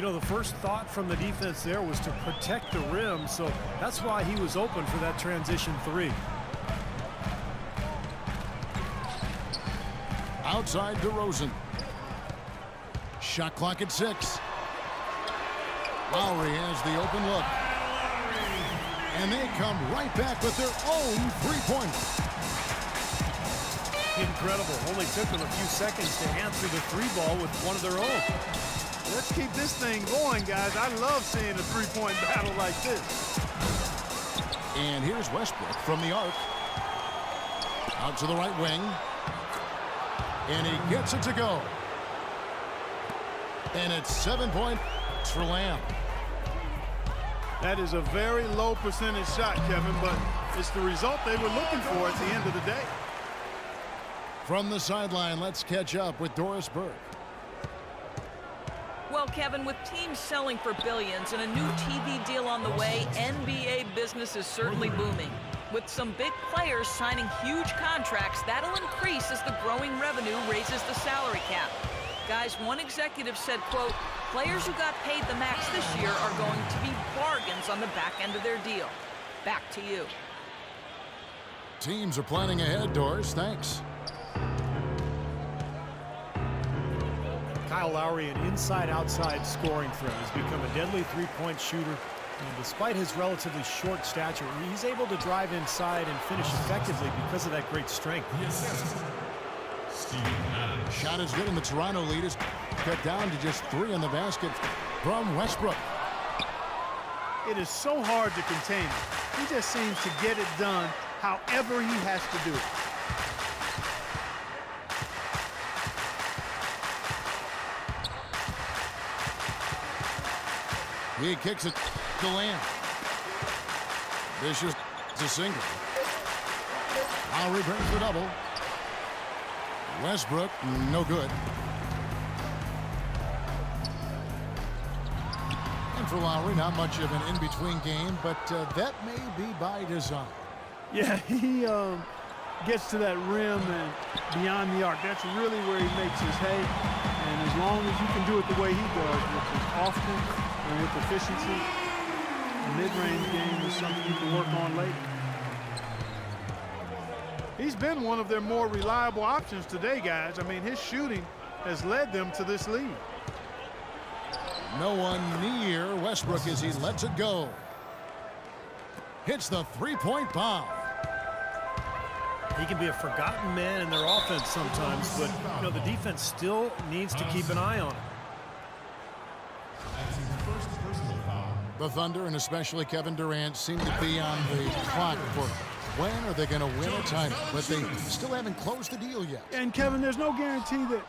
You know, the first thought from the defense there was to protect the rim, so that's why he was open for that transition three. Outside DeRozan. Shot clock at 6. Lowry has the open look. And they come right back with their own three-pointer. Incredible. Only took them a few seconds to answer the three ball with one of their own. Let's keep this thing going, guys. I love seeing a three-point battle like this. And here's Westbrook from the arc. Out to the right wing. And he gets it to go. And it's 7 points for Lamb. That is a very low percentage shot, Kevin, but it's the result they were looking for at the end of the day. From the sideline, let's catch up with Doris Burke. Well, Kevin, with teams selling for billions and a new TV deal on the way, NBA business is certainly booming. With some big players signing huge contracts, that'll increase as the growing revenue raises the salary cap. Guys, one executive said, quote, players who got paid the max this year are going to be bargains on the back end of their deal. Back to you. Teams are planning ahead, Doris. Thanks. Kyle Lowry, an inside-outside scoring threat, has become a deadly three-point shooter. And despite his relatively short stature, he's able to drive inside and finish effectively because of that great strength. Shot is good, and the Toronto lead is cut down to just 3 in the basket from Westbrook. It is so hard to contain him. He just seems to get it done however he has to do it. He kicks it to Lamb. Vicious to single. Lowry brings the double. Westbrook, no good. And for Lowry, not much of an in-between game, but that may be by design. Yeah, he gets to that rim and beyond the arc. That's really where he makes his hay. And as long as you can do it the way he does, which is often and with efficiency, the mid-range game is something you can work on later. He's been one of their more reliable options today, guys. I mean, his shooting has led them to this lead. No one near Westbrook as he lets it go. Hits the three-point bomb. He can be a forgotten man in their offense sometimes, but you know the defense still needs to keep an eye on him. The Thunder, and especially Kevin Durant, seem to be on the clock for when are they going to win a title, but they still haven't closed the deal yet. And Kevin, there's no guarantee that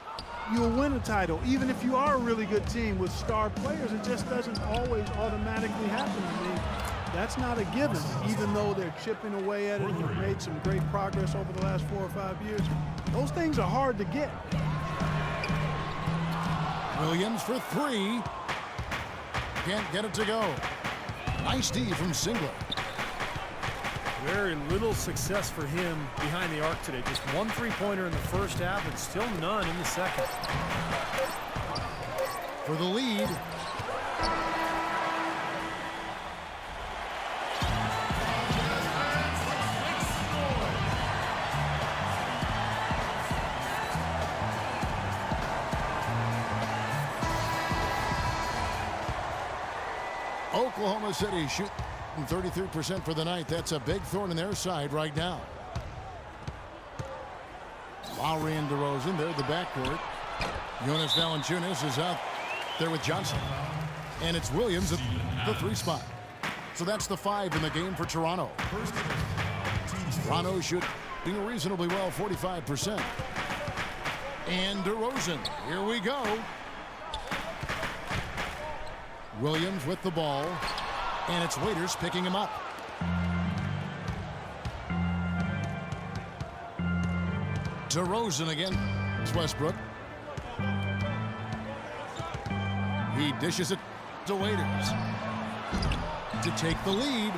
you'll win a title. Even if you are a really good team with star players, it just doesn't always automatically happen. I mean, that's not a given, even though they're chipping away at it and have made some great progress over the last 4 or 5 years. Those things are hard to get. Williams for 3. Can't get it to go. Nice D from Singler. Very little success for him behind the arc today. Just one three-pointer in the first half and still none in the second. For the lead. Oklahoma City shooting 33% for the night. That's a big thorn in their side right now. Lowry and DeRozan, they're the backcourt. Jonas Valanciunas is out there with Johnson. And it's Williams at the 3 spot. So that's the 5 in the game for Toronto. Toronto shooting reasonably well, 45%. And DeRozan, here we go. Williams with the ball, and it's Waiters picking him up. DeRozan again. It's Westbrook. He dishes it to Waiters to take the lead.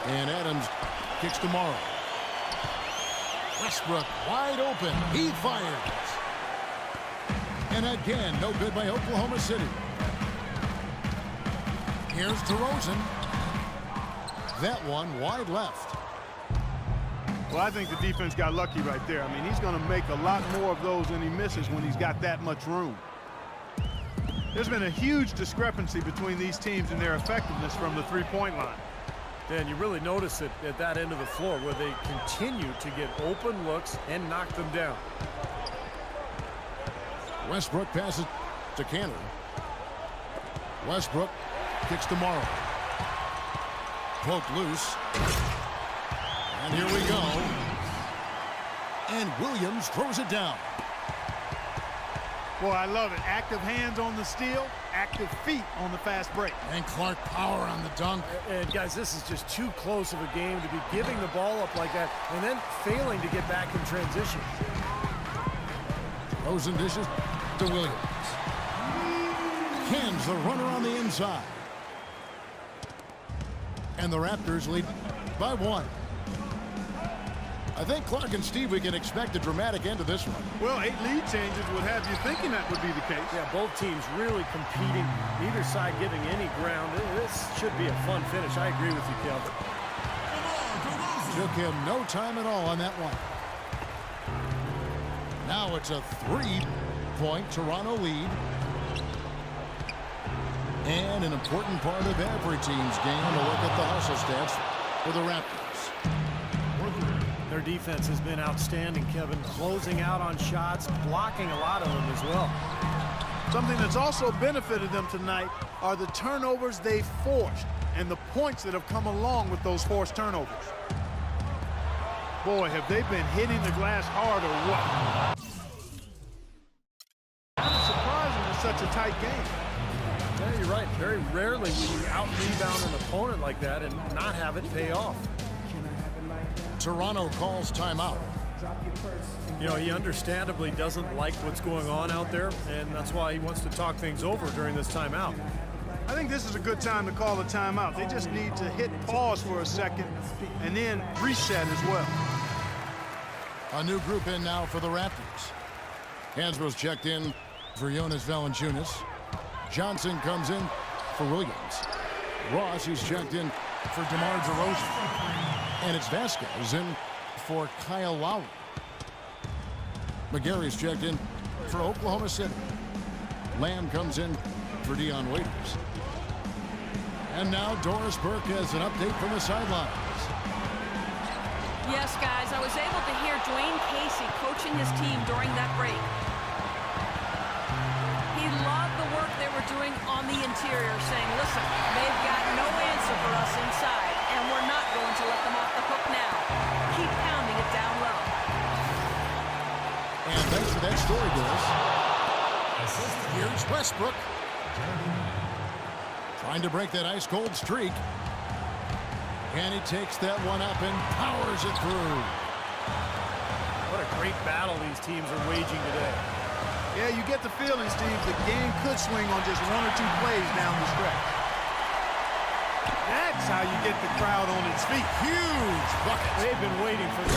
And Adams kicks to Morrow. Westbrook wide open. He fires. And again, no good by Oklahoma City. Here's DeRozan. That one wide left. Well, I think the defense got lucky right there. I mean, he's going to make a lot more of those than he misses when he's got that much room. There's been a huge discrepancy between these teams in their effectiveness from the three-point line. Dan, you really notice it at that end of the floor where they continue to get open looks and knock them down. Westbrook passes to Canner. Westbrook kicks to Morrow. Poked loose. And here we go. And Williams throws it down. Boy, I love it. Active hands on the steal, active feet on the fast break. And Clark power on the dunk. And guys, this is just too close of a game to be giving the ball up like that and then failing to get back in transition. Rosen dishes to Williams. Cans the runner on the inside. And the Raptors lead by 1. I think Clark and Steve, we can expect a dramatic end to this one. Well, 8 lead changes would have you thinking that would be the case. Yeah, both teams really competing, neither side giving any ground. This should be a fun finish. I agree with you, Kelvin. Took him no time at all on that one. Now it's a 3-point Toronto lead. And an important part of every team's game to look at the hustle stats for the Raptors. Their defense has been outstanding, Kevin, closing out on shots, blocking a lot of them as well. Something that's also benefited them tonight are the turnovers they forced and the points that have come along with those forced turnovers. Boy, have they been hitting the glass hard or what? It's surprising it's such a tight game. Yeah, you're right. Very rarely will you out-rebound an opponent like that and not have it pay off. Toronto calls timeout. You know, he understandably doesn't like what's going on out there, and that's why he wants to talk things over during this timeout. I think this is a good time to call a timeout. They just need to hit pause for a second and then reset as well. A new group in now for the Raptors. Hansbrough's checked in for Jonas Valanciunas. Johnson comes in for Williams. Ross, who's checked in for DeMar DeRozan. And it's Vasquez in for Kyle Lowry. McGarry's checked in for Oklahoma City. Lamb comes in for Dion Waiters. And now Doris Burke has an update from the sidelines. Yes, guys, I was able to hear Dwayne Casey coaching his team during that break. He loved the work they were doing on the interior, saying, listen, they've got no answer for us inside, and we're not going to let them off the hook now. Keep pounding it down low. And thanks for that story, Dennis. Here's Westbrook. Trying to break that ice-cold streak. And he takes that one up and powers it through. What a great battle these teams are waging today. Yeah, you get the feeling, Steve, the game could swing on just 1 or 2 plays down the stretch. That's how you get the crowd on its feet. Huge bucket. They've been waiting for this.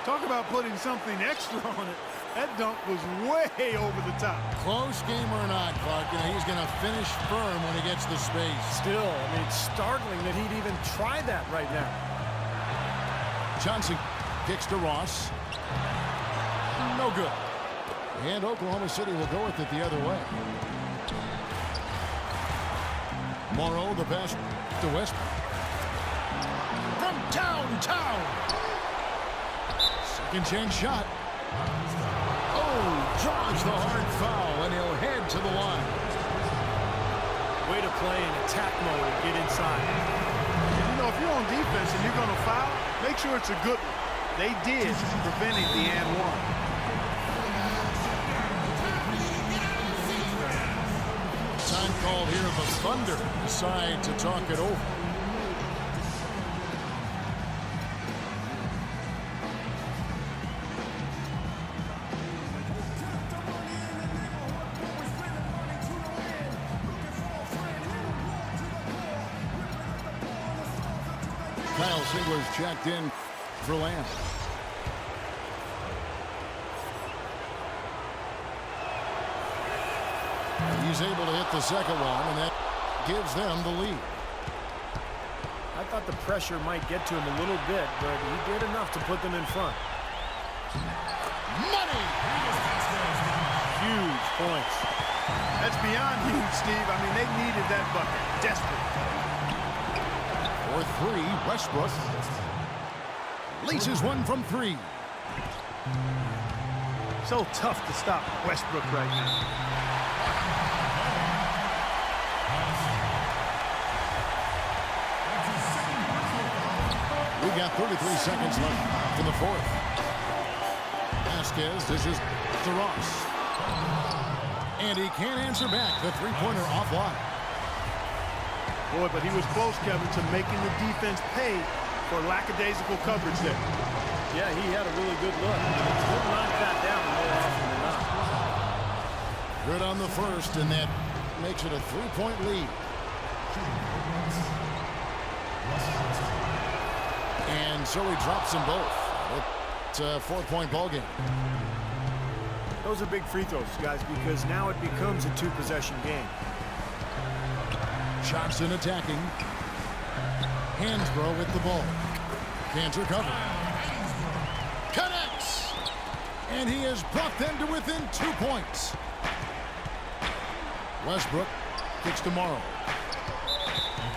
Talk about putting something extra on it. That dunk was way over the top. Close game or not, Clark, you know, he's going to finish firm when he gets the space. Still, I mean, it's startling that he'd even try that right now. Johnson kicks to Ross. No good. And Oklahoma City will go with it the other way. Morrow, the pass to Westbrook. From downtown. Second chance shot. Oh, draws the hard foul, and he'll head to the line. Way to play in attack mode and get inside. You know, if you're on defense and you're going to foul, make sure it's a good one. They did, preventing the and one. Time called here. The Thunder decide to talk it over. Kyle Singler's checked in for Lamb. He's able to hit the second one, and that gives them the lead. I thought the pressure might get to him a little bit, but he did enough to put them in front. Money! Huge points. That's beyond huge, Steve. I mean, they needed that bucket. Desperate. For three, Westbrook laces one from three. So tough to stop Westbrook right now. We got 33 seconds left in the fourth. Vasquez dishes to Ross. And he can't answer back. The three-pointer offline. Boy, but he was close, Kevin, to making the defense pay for lackadaisical coverage there. Yeah, he had a really good look. He'll knock that down more often than not. Good on the first, and that makes it a three-point lead. And so he drops them both. It's a four-point ball game. Those are big free throws, guys, because now it becomes a two-possession game. Johnson attacking. Hansbrough with the ball. Can't recover. Connects! And he has brought them to within 2 points. Westbrook kicks to Morrow.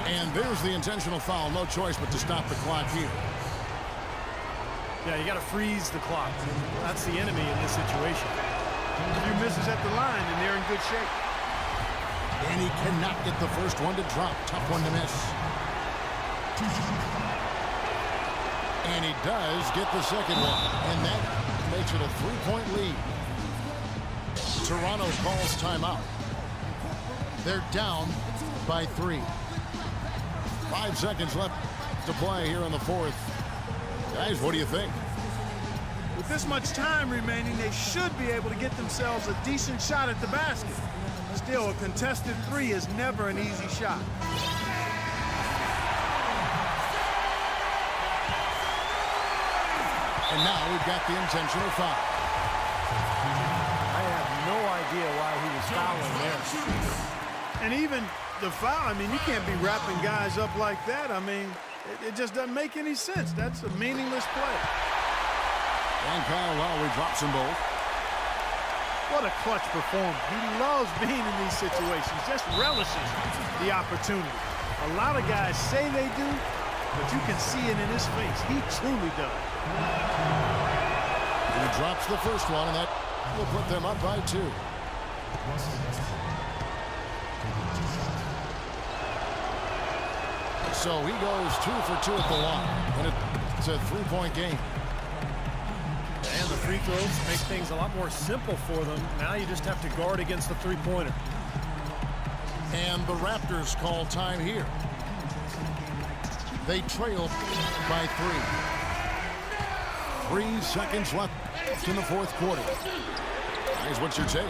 And there's the intentional foul. No choice but to stop the clock here. Yeah, you got to freeze the clock. That's the enemy in this situation. A few misses at the line, and they're in good shape. And he cannot get the first one to drop. Tough one to miss. And he does get the second one. And that makes it a three-point lead. Toronto calls timeout. They're down by 3. 5 seconds left to play here in the fourth. Guys, what do you think? With this much time remaining, they should be able to get themselves a decent shot at the basket. Still, a contested three is never an easy shot. And now we've got the intentional foul. I have no idea why he was fouling there. And even the foul, I mean, you can't be wrapping guys up like that. I mean, it just doesn't make any sense. That's a meaningless play. And Kyle Lowry drops them both. What a clutch performer. He loves being in these situations, just relishes the opportunity. A lot of guys say they do, but you can see it in his face. He truly does. He drops the first one, and that will put them up by 2. So he goes 2 for 2 at the line, and it's a three-point game. And the free throws make things a lot more simple for them. Now you just have to guard against the three-pointer. And the Raptors call time here. They trail by 3. 3 seconds left in the fourth quarter. Guys, what's your take?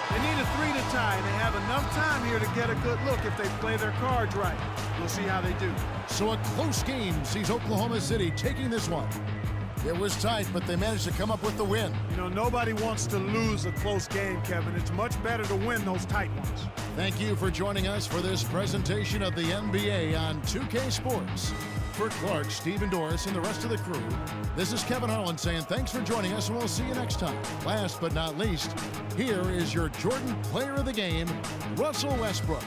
They need a 3 to tie, and they have enough time here to get a good look if they play their cards right. We'll see how they do. So a close game sees Oklahoma City taking this one. It was tight, but they managed to come up with the win. You know, nobody wants to lose a close game, Kevin. It's much better to win those tight ones. Thank you for joining us for this presentation of the NBA on 2K Sports. For Clark, Stephen Doris, and the rest of the crew, this is Kevin Harlan saying thanks for joining us, and we'll see you next time. Last but not least, here is your Jordan Player of the Game, Russell Westbrook.